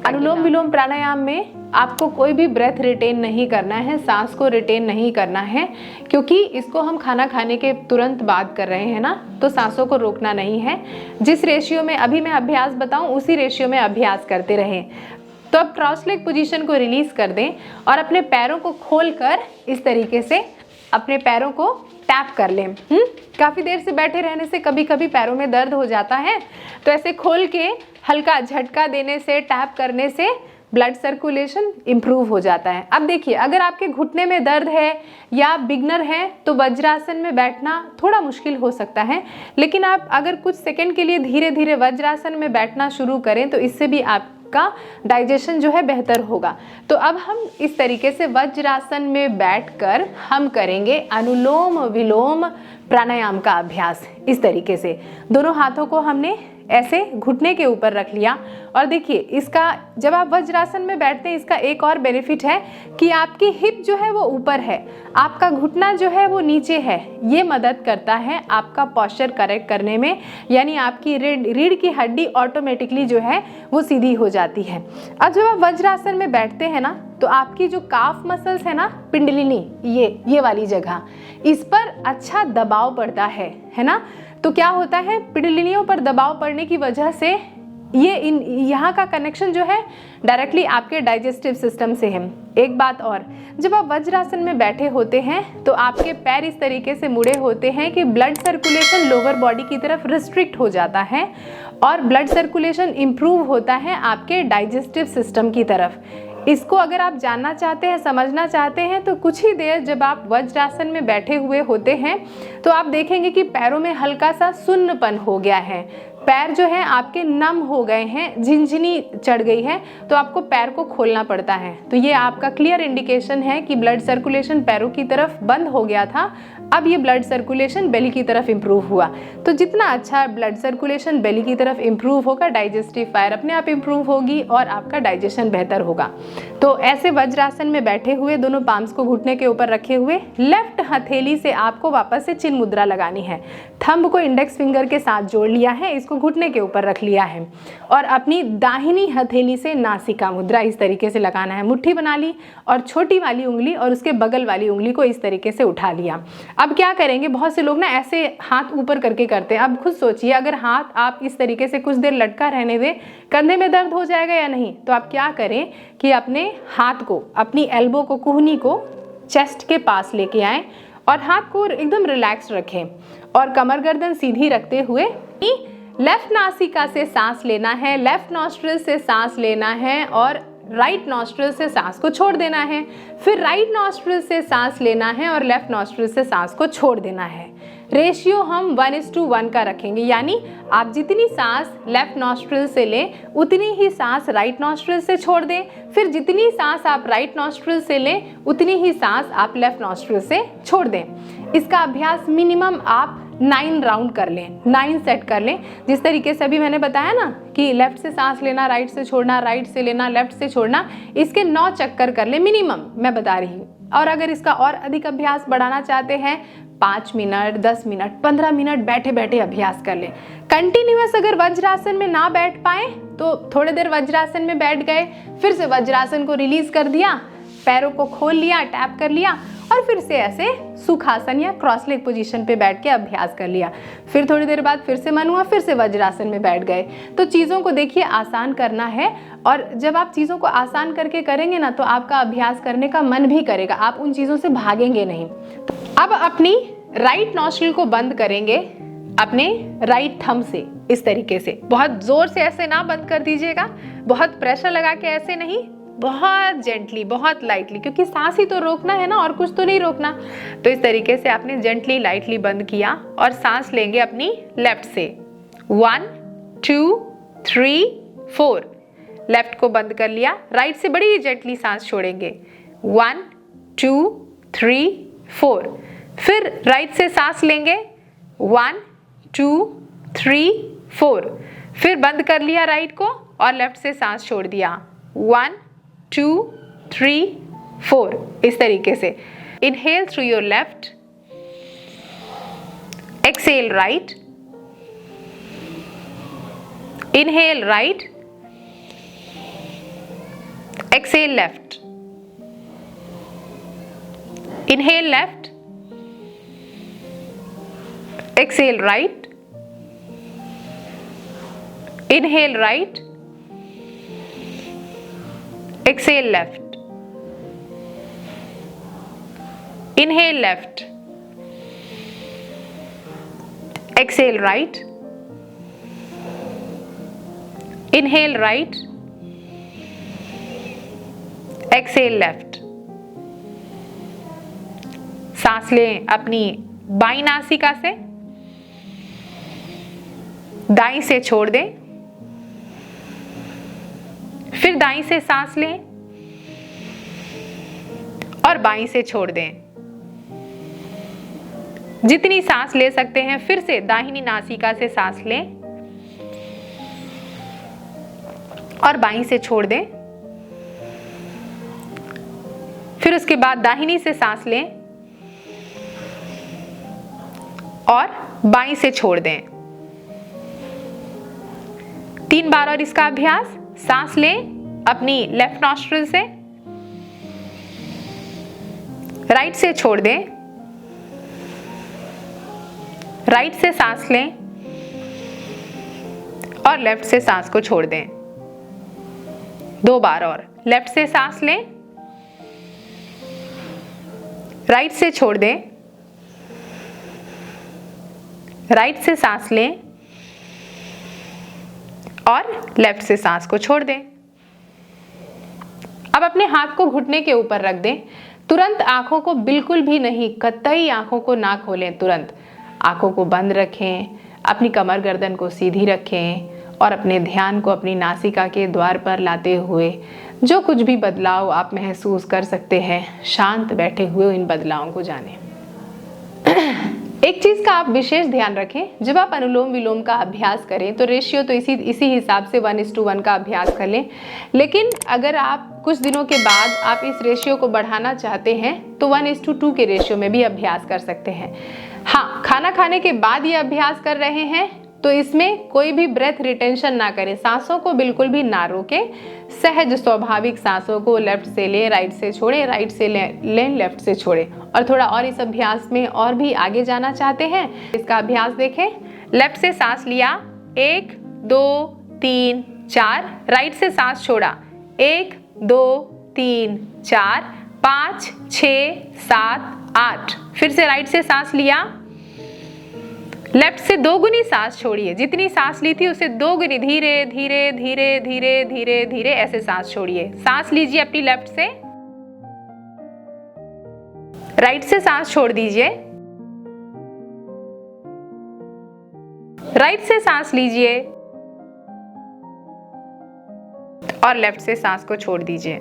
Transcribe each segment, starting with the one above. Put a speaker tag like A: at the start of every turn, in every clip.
A: अनुलोम विलोम प्राणायाम में आपको कोई भी ब्रेथ रिटेन नहीं करना है, सांस को रिटेन नहीं करना है, क्योंकि इसको हम खाना खाने के तुरंत बाद कर रहे हैं ना, तो सांसों को रोकना नहीं है। जिस रेशियो में अभी मैं अभ्यास बताऊं उसी रेशियो में अभ्यास करते रहें। तो अब क्रॉस लेग पोजीशन को रिलीज कर दें और अपने पैरों को खोलकर इस तरीके से अपने पैरों को टैप कर लें। काफ़ी देर से बैठे रहने से कभी कभी पैरों में दर्द हो जाता है, तो ऐसे खोल के हल्का झटका देने से, टैप करने से ब्लड सर्कुलेशन इम्प्रूव हो जाता है। अब देखिए, अगर आपके घुटने में दर्द है या आप बिगनर हैं तो वज्रासन में बैठना थोड़ा मुश्किल हो सकता है, लेकिन आप अगर कुछ सेकंड के लिए धीरे धीरे वज्रासन में बैठना शुरू करें तो इससे भी आपका डाइजेशन जो है बेहतर होगा। तो अब हम इस तरीके से वज्रासन में बैठकर हम करेंगे अनुलोम विलोम प्राणायाम का अभ्यास। इस तरीके से दोनों हाथों को हमने ऐसे घुटने के ऊपर रख लिया और देखिए, इसका जब आप वज्रासन में बैठते हैं इसका एक और बेनिफिट है कि आपकी हिप जो है वो ऊपर है, आपका घुटना जो है वो नीचे है। ये मदद करता है आपका पोस्चर करेक्ट करने में, यानी आपकी रीढ़ की हड्डी ऑटोमेटिकली जो है वो सीधी हो जाती है। अब जब आप वज्रासन में बैठते हैं ना तो आपकी जो काफ मसल्स है ना, पिंडलिनी, ये वाली जगह, इस पर अच्छा दबाव पड़ता है ना। तो क्या होता है, पिंडलिनियों पर दबाव पड़ने की वजह से यहाँ का कनेक्शन जो है डायरेक्टली आपके डाइजेस्टिव सिस्टम से है। एक बात और, जब आप वज्रासन में बैठे होते हैं तो आपके पैर इस तरीके से मुड़े होते हैं कि ब्लड सर्कुलेशन लोअर बॉडी की तरफ रिस्ट्रिक्ट हो जाता है और ब्लड सर्कुलेशन इम्प्रूव होता है आपके डाइजेस्टिव सिस्टम की तरफ। इसको अगर आप जानना चाहते हैं, समझना चाहते हैं, तो कुछ ही देर जब आप वज्रासन में बैठे हुए होते हैं तो आप देखेंगे कि पैरों में हल्का सा सुन्नपन हो गया है, पैर जो है आपके नम हो गए हैं, झिनझिनी चढ़ गई है, तो आपको पैर को खोलना पड़ता है। तो ये आपका क्लियर इंडिकेशन है कि ब्लड सर्कुलेशन पैरों की तरफ बंद हो गया था, अब ये ब्लड सर्कुलेशन बेली की तरफ इम्प्रूव हुआ। तो जितना अच्छा ब्लड सर्कुलेशन बेली की तरफ इम्प्रूव होगा, डाइजेस्टिव फायर अपने आप इम्प्रूव होगी और आपका डाइजेशन बेहतर होगा। तो ऐसे वज्रासन में बैठे हुए दोनों पाम्स को घुटने के ऊपर रखे हुए लेफ्ट हथेली से आपको वापस से चिन्ह मुद्रा लगानी है। थंब को इंडेक्स फिंगर के साथ जोड़ लिया है, इसको घुटने के ऊपर रख लिया है और अपनी दाहिनी हथेली से नासिका मुद्रा इस तरीके से लगाना है। मुट्ठी बना ली और छोटी वाली उंगली और उसके बगल वाली उंगली को इस तरीके से उठा लिया। अब क्या करेंगे, बहुत से लोग ना ऐसे हाथ ऊपर करके करते हैं। अब खुद सोचिए, अगर हाथ आप इस तरीके से कुछ देर लटका रहने दें, कंधे में दर्द हो जाएगा या नहीं। तो आप क्या करें कि अपने हाथ को, अपनी एल्बो को, कुहनी को चेस्ट के पास लेके आएं और हाथ को एकदम रिलैक्स रखें और कमर गर्दन सीधी रखते हुए लेफ्ट नासिका से सांस लेना है, लेफ्ट नॉस्ट्रिल से सांस लेना है और राइट नॉस्ट्रिल से सांस को छोड़ देना है। फिर राइट नॉस्ट्रिल से सांस लेना है और लेफ्ट नॉस्ट्रिल से सांस को छोड़ देना है। रेशियो हम 1:1 का रखेंगे, यानी आप जितनी सांस लेफ्ट नॉस्ट्रिल से लें उतनी ही सांस राइट नॉस्ट्रिल से छोड़ दें, फिर जितनी सांस आप राइट नॉस्ट्रिल से लें उतनी ही सांस आप लेफ्ट नॉस्ट्रिल से छोड़ दें। इसका अभ्यास मिनिमम आप 9 राउंड कर लें, 9 सेट कर लें। जिस तरीके से अभी मैंने बताया ना कि लेफ्ट से सांस लेना, राइट से छोड़ना, राइट से लेना, लेफ्ट से छोड़ना, इसके 9 चक्कर कर लें मिनिमम, मैं बता रही हूँ। और अगर इसका और अधिक अभ्यास बढ़ाना चाहते हैं, 5 मिनट, 10 मिनट, 15 मिनट बैठे बैठे अभ्यास कर लें। कंटिन्यूअस अगर वज्रासन में ना बैठ पाए तो थोड़ी देर वज्रासन में बैठ गए, फिर से वज्रासन को रिलीज कर दिया, पैरों को खोल लिया, टैप कर लिया और फिर से ऐसे सुखासन या क्रॉस लेग पोजीशन पे बैठ के अभ्यास कर लिया। फिर थोड़ी देर बाद फिर से मन हुआ, फिर से वज्रासन में बैठ गए। तो चीज़ों को देखिए आसान करना है और जब आप चीज़ों को आसान करके करेंगे ना तो आपका अभ्यास करने का मन भी करेगा, आप उन चीज़ों से भागेंगे नहीं। तो अब अपनी राइट नॉस्ट्रिल को बंद करेंगे अपने राइट थंब से इस तरीके से। बहुत जोर से ऐसे ना बंद कर दीजिएगा, बहुत प्रेशर लगा के ऐसे नहीं, बहुत जेंटली, बहुत लाइटली, क्योंकि सांस ही तो रोकना है ना और कुछ तो नहीं रोकना। तो इस तरीके से आपने जेंटली लाइटली बंद किया और सांस लेंगे अपनी लेफ्ट से। 1 2 3 4, लेफ्ट को बंद कर लिया, राइट से बड़ी जेंटली सांस छोड़ेंगे। 1 2 3 4, फिर राइट से सांस लेंगे। 1 2 3 4, फिर बंद कर लिया राइट को और लेफ्ट से सांस छोड़ दिया। 1 2 3 4, इस तरीके से। Inhale through your left, exhale right, inhale right, exhale left, inhale left, exhale right, inhale right, exhale left, inhale left, exhale right, inhale right, exhale left। सांस लें अपनी बाईं नासिका से, दाईं से छोड़ दें, फिर दाईं से सांस लें और बाईं से छोड़ दें। जितनी सांस ले सकते हैं फिर से दाहिनी नासिका से सांस लें और बाईं से छोड़ दें। फिर उसके बाद दाहिनी से सांस लें और बाईं से छोड़ दें। 3 बार और इसका अभ्यास। सांस लें अपनी लेफ्ट नॉस्ट्रिल से, राइट से छोड़ दें, राइट से सांस लें और लेफ्ट से सांस को छोड़ दें। 2 बार और। लेफ्ट से सांस लें, राइट से छोड़ दें, राइट से सांस लें और लेफ्ट से सांस को छोड़ दें। अब अपने हाथ को घुटने के ऊपर रख दें। तुरंत आंखों को बिल्कुल भी नहीं, कतई आंखों को ना खोलें। तुरंत आंखों को बंद रखें, अपनी कमर गर्दन को सीधी रखें और अपने ध्यान को अपनी नासिका के द्वार पर लाते हुए जो कुछ भी बदलाव आप महसूस कर सकते हैं, शांत बैठे हुए इन बदलावों को जानें। एक चीज़ का आप विशेष ध्यान रखें, जब आप अनुलोम विलोम का अभ्यास करें तो रेशियो तो इसी हिसाब से 1:1 का अभ्यास कर लें। लेकिन अगर आप कुछ दिनों के बाद आप इस रेशियो को बढ़ाना चाहते हैं तो 1:2 के रेशियो में भी अभ्यास कर सकते हैं। हाँ, खाना खाने के बाद ये अभ्यास कर रहे हैं तो इसमें कोई भी ब्रेथ रिटेंशन ना करें, सांसों को बिल्कुल भी ना रोकें। सहज स्वाभाविक सांसों को लेफ्ट से लें, राइट से छोड़ें, राइट से लें, लेफ्ट से छोड़ें। और थोड़ा और इस अभ्यास में और भी आगे जाना चाहते हैं, इसका अभ्यास देखें। लेफ्ट से सांस लिया, 1 2 3 4, राइट से सांस छोड़ा, 1 2 3 4 5 6 7 8, फिर से राइट से सांस लिया, लेफ्ट से 2 गुनी सांस छोड़िए। जितनी सांस ली थी उससे 2 गुनी, धीरे धीरे धीरे धीरे धीरे धीरे ऐसे सांस छोड़िए। सांस लीजिए अपनी लेफ्ट से, राइट से सांस छोड़ दीजिए, राइट से सांस लीजिए और लेफ्ट से सांस को छोड़ दीजिए।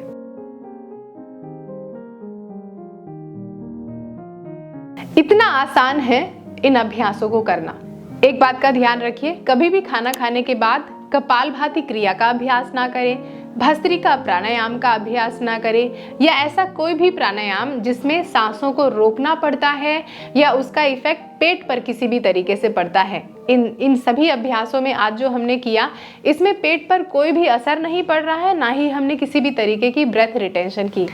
A: इतना आसान है इन अभ्यासों को करना। एक बात का ध्यान रखिए, कभी भी खाना खाने के बाद कपालभाति क्रिया का अभ्यास ना करें, भस्त्रिका प्राणायाम का अभ्यास ना करें, या ऐसा कोई भी प्राणायाम जिसमें सांसों को रोकना पड़ता है या उसका इफेक्ट पेट पर किसी भी तरीके से पड़ता है। इन सभी अभ्यासों में आज जो हमने किया, इसमें पेट पर कोई भी असर नहीं पड़ रहा है, ना ही हमने किसी भी तरीके की ब्रेथ रिटेंशन की।